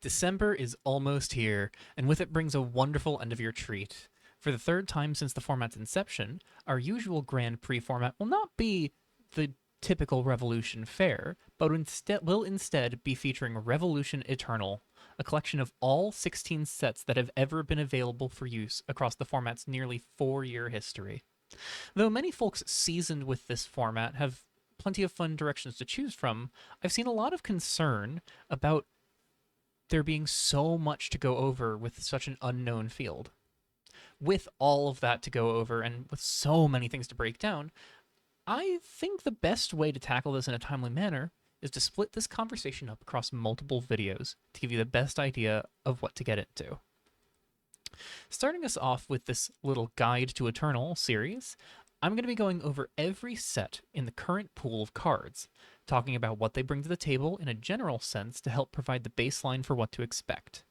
December is almost here, and with it brings a wonderful end of year treat. For the third time since the format's inception, our usual Grand Prix format will not be the typical Revolution fare, but will instead be featuring Revolution Eternal, a collection of all 16 sets that have ever been available for use across the format's nearly 4-year history. Though many folks seasoned with this format have plenty of fun directions to choose from, I've seen a lot of concern about there being so much to go over with such an unknown field. With all of that to go over and with so many things to break down, I think the best way to tackle this in a timely manner is to split this conversation up across multiple videos to give you the best idea of what to get into. Starting us off with this little Guide to Eternal series, I'm going to be going over every set in the current pool of cards, talking about what they bring to the table in a general sense to help provide the baseline for what to expect.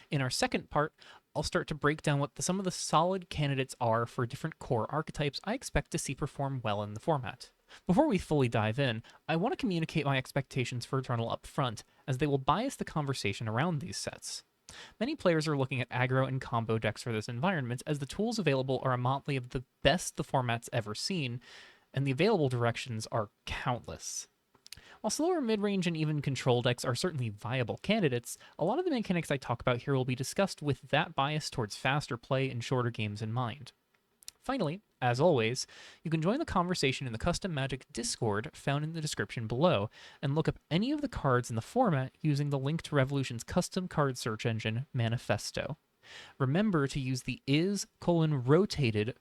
In our second part, I'll start to break down what some of the solid candidates are for different core archetypes I expect to see perform well in the format. Before we fully dive in, I want to communicate my expectations for Eternal up front, as they will bias the conversation around these sets. Many players are looking at aggro and combo decks for this environment, as the tools available are a motley of the best the format's ever seen, and the available directions are countless. While slower mid-range and even control decks are certainly viable candidates, a lot of the mechanics I talk about here will be discussed with that bias towards faster play and shorter games in mind. Finally, as always, you can join the conversation in the Custom Magic Discord found in the description below, and look up any of the cards in the format using the link to Revolution's custom card search engine, Manifesto. Remember to use the is:"rotated"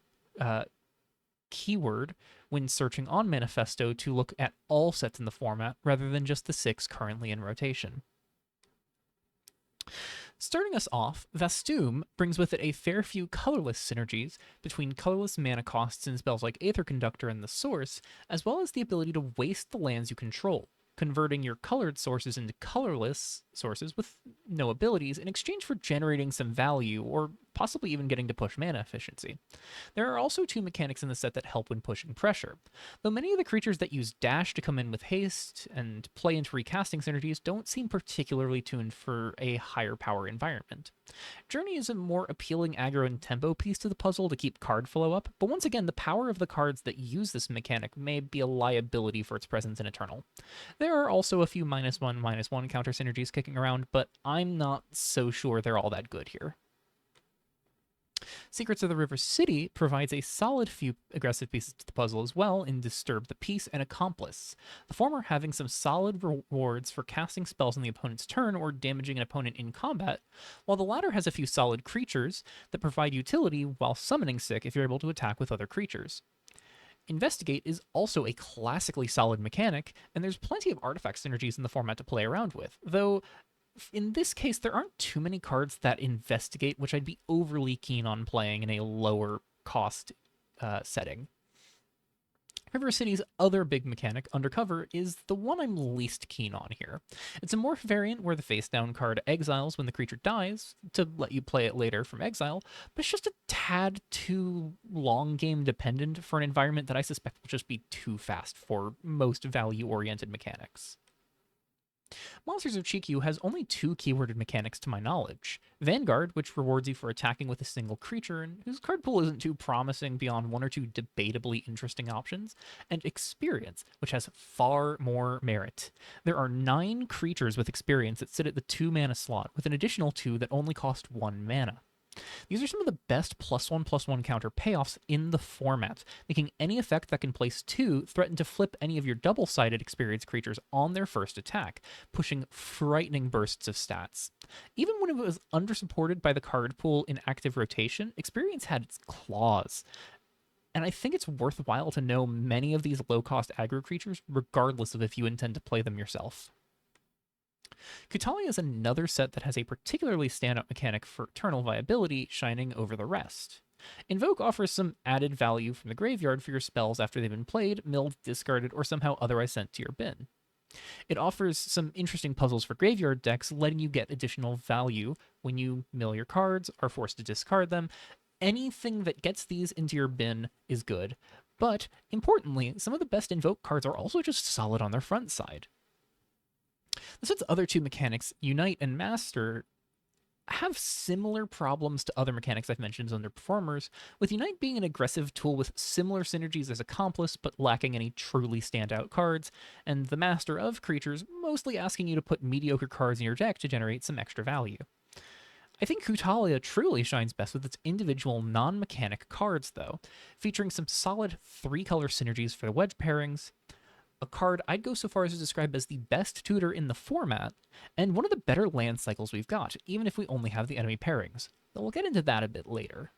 keyword when searching on Manifesto to look at all sets in the format rather than just the 6 currently in rotation. Starting us off, Vastuum brings with it a fair few colorless synergies between colorless mana costs in spells like Aether Conductor and the Source, as well as the ability to waste the lands you control, converting your colored sources into colorless sources with no abilities in exchange for generating some value or possibly even getting to push mana efficiency. There are also 2 mechanics in the set that help when pushing pressure, though many of the creatures that use dash to come in with haste and play into recasting synergies don't seem particularly tuned for a higher power environment. Journey is a more appealing aggro and tempo piece to the puzzle to keep card flow up, but once again, the power of the cards that use this mechanic may be a liability for its presence in Eternal. There are also a few -1/-1 counter synergies kicking around, but I'm not so sure they're all that good here. Secrets of the River City provides a solid few aggressive pieces to the puzzle as well in Disturb the Peace and Accomplice, the former having some solid rewards for casting spells on the opponent's turn or damaging an opponent in combat, while the latter has a few solid creatures that provide utility while summoning sick if you're able to attack with other creatures. Investigate is also a classically solid mechanic, and there's plenty of artifact synergies in the format to play around with, though in this case, there aren't too many cards that investigate, which I'd be overly keen on playing in a lower cost setting. River City's other big mechanic, Undercover, is the one I'm least keen on here. It's a morph variant where the face-down card exiles when the creature dies to let you play it later from exile, but it's just a tad too long game dependent for an environment that I suspect will just be too fast for most value-oriented mechanics. Monsters of Chikyu has only 2 keyworded mechanics to my knowledge. Vanguard, which rewards you for attacking with a single creature, and whose card pool isn't too promising beyond 1 or 2 debatably interesting options, and Experience, which has far more merit. There are 9 creatures with Experience that sit at the 2 mana slot, with an additional 2 that only cost 1 mana. These are some of the best +1/+1 counter payoffs in the format, making any effect that can place 2 threaten to flip any of your double-sided Experience creatures on their first attack, pushing frightening bursts of stats. Even when it was undersupported by the card pool in active rotation, Experience had its claws. And I think it's worthwhile to know many of these low-cost aggro creatures, regardless of if you intend to play them yourself. Kutali is another set that has a particularly standout mechanic for Eternal viability shining over the rest. Invoke offers some added value from the graveyard for your spells after they've been played, milled, discarded, or somehow otherwise sent to your bin. It offers some interesting puzzles for graveyard decks, letting you get additional value when you mill your cards, are forced to discard them. Anything that gets these into your bin is good, but importantly, some of the best Invoke cards are also just solid on their front side. The set's other two mechanics, Unite and Master, have similar problems to other mechanics I've mentioned under performers, with Unite being an aggressive tool with similar synergies as Accomplice, but lacking any truly standout cards, and the Master of Creatures mostly asking you to put mediocre cards in your deck to generate some extra value. I think Hutalia truly shines best with its individual non-mechanic cards, though, featuring some solid 3-color synergies for the wedge pairings, a card I'd go so far as to describe as the best tutor in the format, and one of the better land cycles we've got, even if we only have the enemy pairings. But we'll get into that a bit later.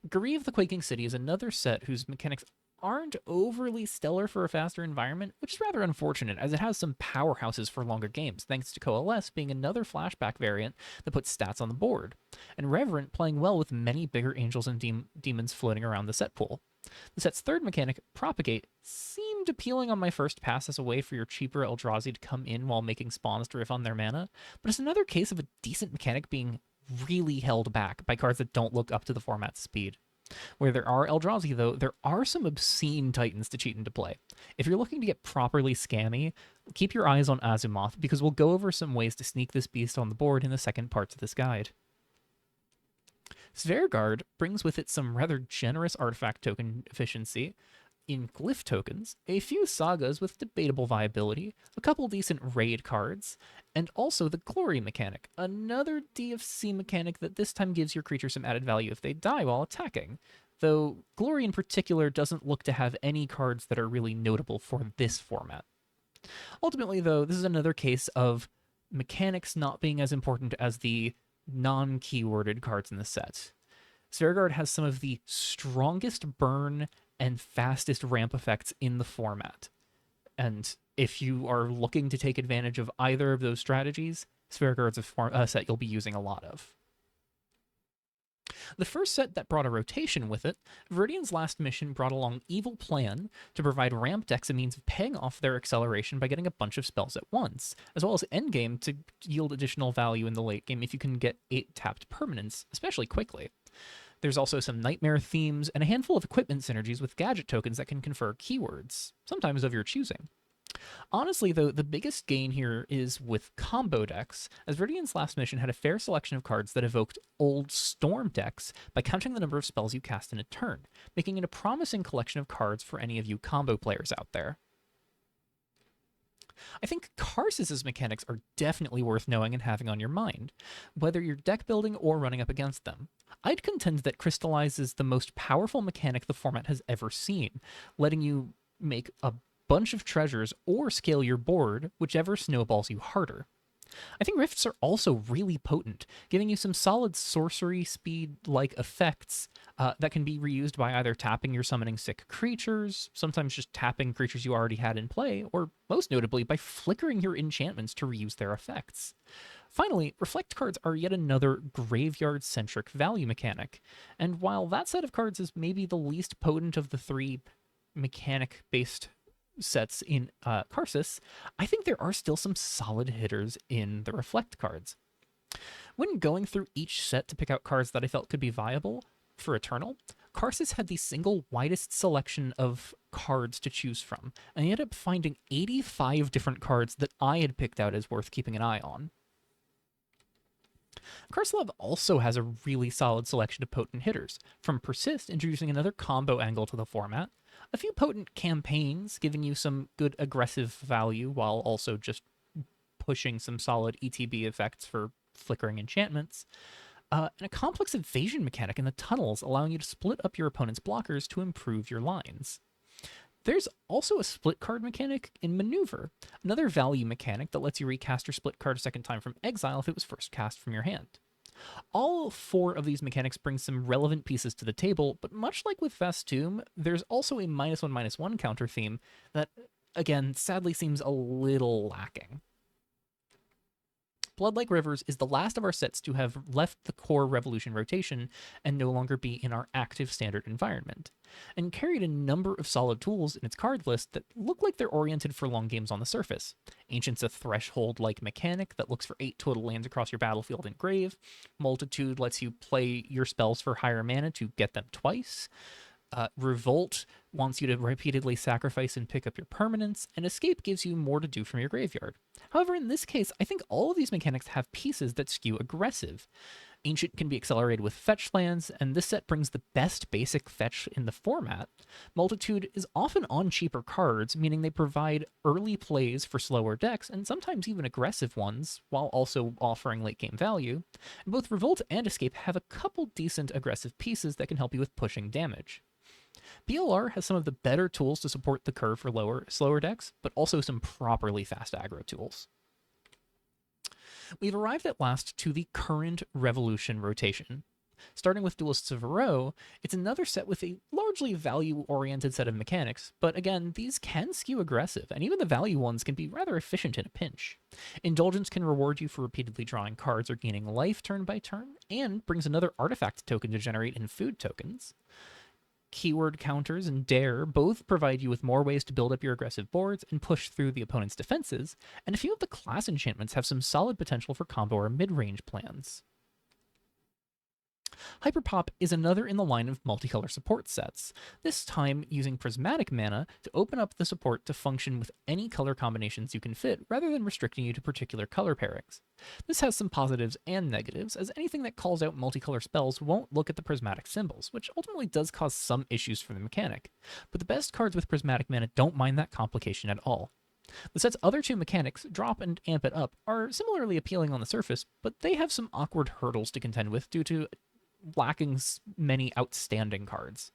Grieve the Quaking City is another set whose mechanics aren't overly stellar for a faster environment, which is rather unfortunate, as it has some powerhouses for longer games, thanks to Coalesce being another flashback variant that puts stats on the board, and Reverent playing well with many bigger angels and demons floating around the set pool. The set's third mechanic, Propagate, seemed appealing on my first pass as a way for your cheaper Eldrazi to come in while making spawns to riff on their mana, but it's another case of a decent mechanic being really held back by cards that don't look up to the format's speed. Where there are Eldrazi, though, there are some obscene Titans to cheat into play. If you're looking to get properly scammy, keep your eyes on Azumoth, because we'll go over some ways to sneak this beast on the board in the second parts of this guide. Svergard brings with it some rather generous artifact token efficiency in glyph tokens, a few sagas with debatable viability, a couple decent raid cards, and also the Glory mechanic, another DFC mechanic that this time gives your creature some added value if they die while attacking, though Glory in particular doesn't look to have any cards that are really notable for this format. Ultimately, though, this is another case of mechanics not being as important as the non-keyworded cards in the set. Svergard has some of the strongest burn and fastest ramp effects in the format. And if you are looking to take advantage of either of those strategies, Svergard's a set you'll be using a lot of. The first set that brought a rotation with it, Viridian's Last Mission brought along Evil Plan to provide ramp decks a means of paying off their acceleration by getting a bunch of spells at once, as well as endgame to yield additional value in the late game if you can get 8 tapped permanents, especially quickly. There's also some nightmare themes and a handful of equipment synergies with gadget tokens that can confer keywords, sometimes of your choosing. Honestly, though, the biggest gain here is with combo decks, as Viridian's Last Mission had a fair selection of cards that evoked old Storm decks by counting the number of spells you cast in a turn, making it a promising collection of cards for any of you combo players out there. I think Karsus's mechanics are definitely worth knowing and having on your mind, whether you're deck building or running up against them. I'd contend that Crystallize is the most powerful mechanic the format has ever seen, letting you make a bunch of treasures or scale your board, whichever snowballs you harder. I think Rifts are also really potent, giving you some solid sorcery speed-like effects that can be reused by either tapping your summoning sick creatures, sometimes just tapping creatures you already had in play, or most notably by flickering your enchantments to reuse their effects. Finally, Reflect cards are yet another graveyard-centric value mechanic, and while that set of cards is maybe the least potent of the 3 mechanic-based sets in Karsus, I think there are still some solid hitters in the Reflect cards. When going through each set to pick out cards that I felt could be viable for Eternal, Karsus had the single widest selection of cards to choose from, and I ended up finding 85 different cards that I had picked out as worth keeping an eye on. Karslov also has a really solid selection of potent hitters, from Persist introducing another combo angle to the format, a few potent campaigns giving you some good aggressive value while also just pushing some solid ETB effects for flickering enchantments, and a complex evasion mechanic in the tunnels allowing you to split up your opponent's blockers to improve your lines. There's also a split card mechanic in Maneuver, another value mechanic that lets you recast your split card a second time from exile if it was first cast from your hand. All 4 of these mechanics bring some relevant pieces to the table, but much like with Festoom, there's also a -1/-1 counter theme that, again, sadly seems a little lacking. Bloodlike Rivers is the last of our sets to have left the core Revolution rotation and no longer be in our active standard environment, and carried a number of solid tools in its card list that look like they're oriented for long games on the surface. Ancient's a threshold-like mechanic that looks for 8 total lands across your battlefield and grave. Multitude lets you play your spells for higher mana to get them twice. Revolt wants you to repeatedly sacrifice and pick up your permanents, and Escape gives you more to do from your graveyard. However, in this case, I think all of these mechanics have pieces that skew aggressive. Ancient can be accelerated with fetch lands, and this set brings the best basic fetch in the format. Multitude is often on cheaper cards, meaning they provide early plays for slower decks, and sometimes even aggressive ones, while also offering late game value. And both Revolt and Escape have a couple decent aggressive pieces that can help you with pushing damage. PLR has some of the better tools to support the curve for slower decks, but also some properly fast aggro tools. We've arrived at last to the current Revolution rotation. Starting with Duelists of Ro, it's another set with a largely value-oriented set of mechanics, but again, these can skew aggressive, and even the value ones can be rather efficient in a pinch. Indulgence can reward you for repeatedly drawing cards or gaining life turn by turn, and brings another artifact token to generate in food tokens. Keyword counters and Dare both provide you with more ways to build up your aggressive boards and push through the opponent's defenses, and a few of the class enchantments have some solid potential for combo or mid-range plans. Hyperpop is another in the line of multicolor support sets, this time using prismatic mana to open up the support to function with any color combinations you can fit, rather than restricting you to particular color pairings. This has some positives and negatives, as anything that calls out multicolor spells won't look at the prismatic symbols, which ultimately does cause some issues for the mechanic, but the best cards with prismatic mana don't mind that complication at all. The set's other two mechanics, Drop and Amp It Up, are similarly appealing on the surface, but they have some awkward hurdles to contend with due to lacking many outstanding cards.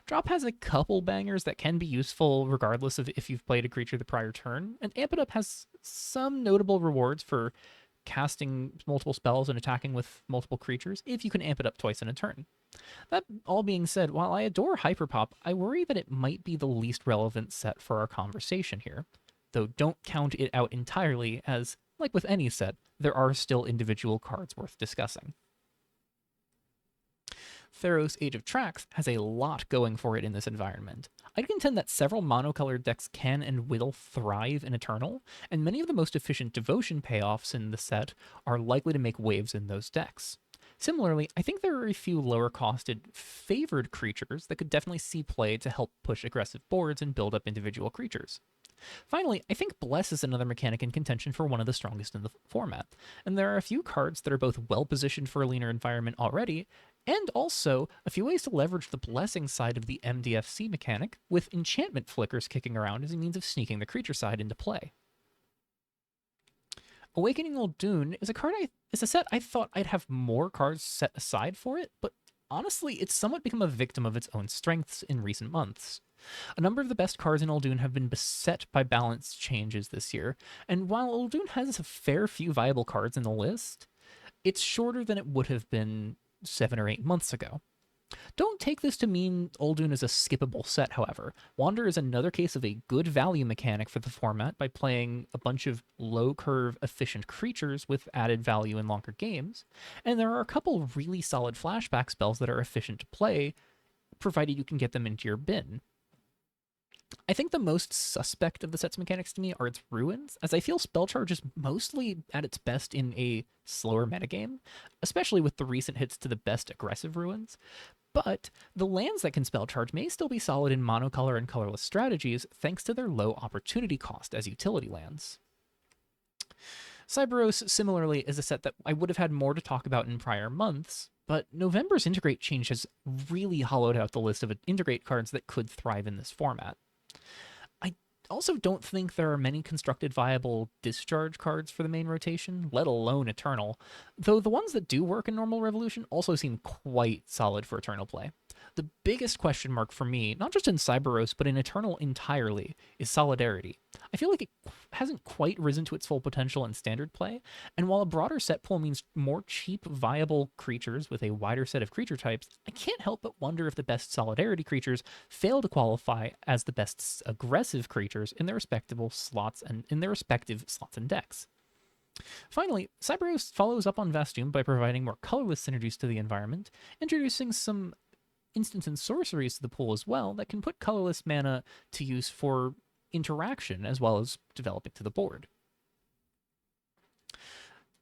Drop has a couple bangers that can be useful regardless of if you've played a creature the prior turn, and Amp It Up has some notable rewards for casting multiple spells and attacking with multiple creatures if you can amp it up twice in a turn. That all being said, while I adore Hyperpop, I worry that it might be the least relevant set for our conversation here, though don't count it out entirely, as, like with any set, there are still individual cards worth discussing. Theros Age of Trax has a lot going for it in this environment. I'd contend that several monocolored decks can and will thrive in Eternal, and many of the most efficient devotion payoffs in the set are likely to make waves in those decks. Similarly, I think there are a few lower-costed, favored creatures that could definitely see play to help push aggressive boards and build up individual creatures. Finally, I think Bless is another mechanic in contention for one of the strongest in the format, and there are a few cards that are both well-positioned for a leaner environment already, and also a few ways to leverage the blessing side of the MDFC mechanic, with enchantment flickers kicking around as a means of sneaking the creature side into play. Awakening Uldun is a set I thought I'd have more cards set aside for it, but honestly, it's somewhat become a victim of its own strengths in recent months. A number of the best cards in Uldun have been beset by balance changes this year, and while Uldun has a fair few viable cards in the list, it's shorter than it would have been 7 or 8 months ago. Don't take this to mean Uldun is a skippable set, however. Wander is another case of a good value mechanic for the format by playing a bunch of low-curve, efficient creatures with added value in longer games, and there are a couple really solid flashback spells that are efficient to play, provided you can get them into your bin. I think the most suspect of the set's mechanics to me are its ruins, as I feel Spell Charge is mostly at its best in a slower metagame, especially with the recent hits to the best aggressive ruins. But the lands that can Spell Charge may still be solid in monocolor and colorless strategies, thanks to their low opportunity cost as utility lands. Cyberos, similarly, is a set that I would have had more to talk about in prior months, but November's Integrate change has really hollowed out the list of Integrate cards that could thrive in this format. I also don't think there are many constructed viable discharge cards for the main rotation, let alone Eternal, though the ones that do work in normal Revolution also seem quite solid for Eternal play. The biggest question mark for me, not just in Cyberos, but in Eternal entirely, is Solidarity. I feel like it hasn't quite risen to its full potential in standard play, and while a broader set pool means more cheap, viable creatures with a wider set of creature types, I can't help but wonder if the best Solidarity creatures fail to qualify as the best aggressive creatures in their respective slots and decks. Finally, Cyberos follows up on Vastoom by providing more colorless synergies to the environment, introducing some instant and sorceries to the pool as well that can put colorless mana to use for interaction as well as developing to the board.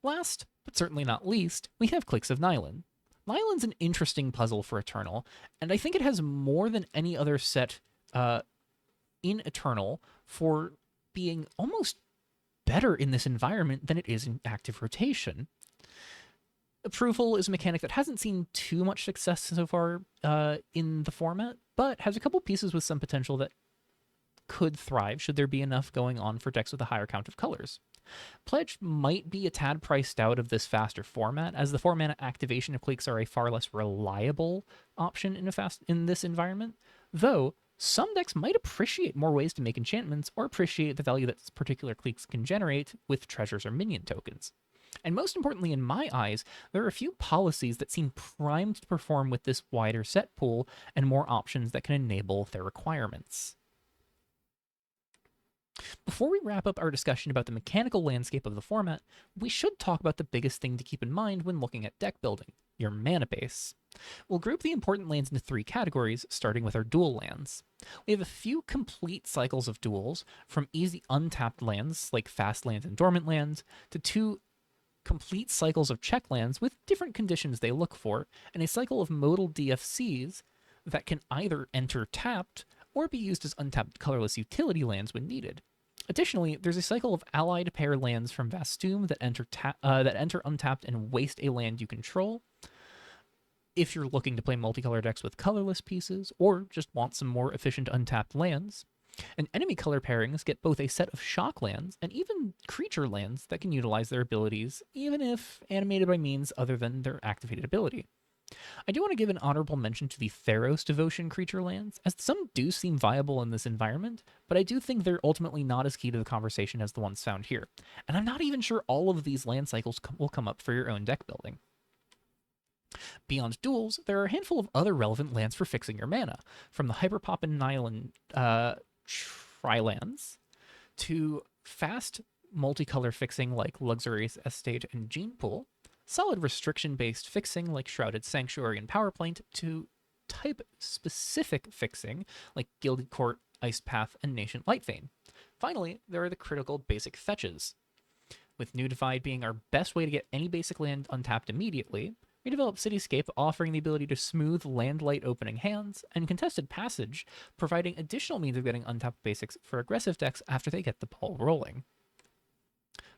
Last, but certainly not least, we have Cliques of Nylon. Nylon's an interesting puzzle for Eternal, and I think it has more than any other set in Eternal for being almost better in this environment than it is in active rotation. Approval is a mechanic that hasn't seen too much success so far in the format, but has a couple pieces with some potential that could thrive should there be enough going on for decks with a higher count of colors. Pledge might be a tad priced out of this faster format, as the 4-mana activation of cliques are a far less reliable option in this environment, though some decks might appreciate more ways to make enchantments or appreciate the value that particular cliques can generate with treasures or minion tokens. And most importantly, in my eyes, there are a few policies that seem primed to perform with this wider set pool and more options that can enable their requirements. Before we wrap up our discussion about the mechanical landscape of the format, we should talk about the biggest thing to keep in mind when looking at deck building: your mana base. We'll group the important lands into 3 categories, starting with our dual lands. We have a few complete cycles of duals, from easy untapped lands like fast lands and dormant lands, to 2 complete cycles of check lands with different conditions they look for, and a cycle of modal DFCs that can either enter tapped or be used as untapped colorless utility lands when needed. Additionally, there's a cycle of allied pair lands from Vastoom that enter untapped and waste a land you control. If you're looking to play multicolor decks with colorless pieces, or just want some more efficient untapped lands, and enemy color pairings get both a set of shock lands and even creature lands that can utilize their abilities, even if animated by means other than their activated ability. I do want to give an honorable mention to the Theros Devotion creature lands, as some do seem viable in this environment, but I do think they're ultimately not as key to the conversation as the ones found here, and I'm not even sure all of these land cycles will come up for your own deck building. Beyond duels, there are a handful of other relevant lands for fixing your mana, from the Hyperpop and Nylon Tri-lands to fast multicolor fixing like Luxurious Estate and Gene Pool, solid restriction-based fixing like Shrouded Sanctuary and Power Plant, to type-specific fixing like Gilded Court, Ice Path, and Nascent Lightfane. Finally, there are the critical basic fetches, with New Divide being our best way to get any basic land untapped immediately, Redeveloped Cityscape offering the ability to smooth land-light opening hands, and Contested Passage providing additional means of getting untapped basics for aggressive decks after they get the ball rolling.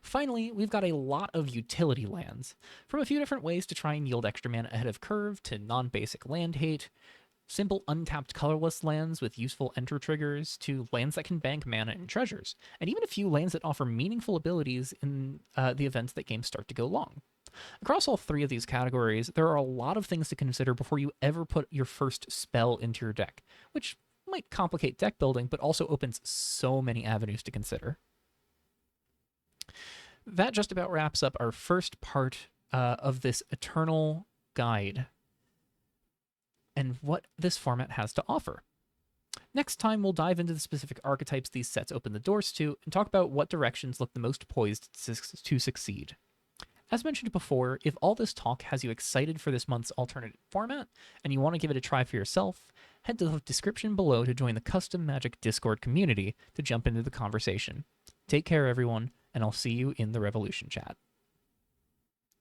Finally, we've got a lot of utility lands, from a few different ways to try and yield extra mana ahead of curve to non-basic land hate, simple untapped colorless lands with useful enter triggers, to lands that can bank mana and treasures, and even a few lands that offer meaningful abilities in the event that games start to go long. Across all 3 of these categories, there are a lot of things to consider before you ever put your first spell into your deck, which might complicate deck building, but also opens so many avenues to consider. That just about wraps up our first part of this Eternal guide and what this format has to offer. Next time, we'll dive into the specific archetypes these sets open the doors to and talk about what directions look the most poised to succeed. As mentioned before, if all this talk has you excited for this month's alternative format, and you want to give it a try for yourself, head to the description below to join the Custom Magic Discord community to jump into the conversation. Take care, everyone, and I'll see you in the Revolution chat.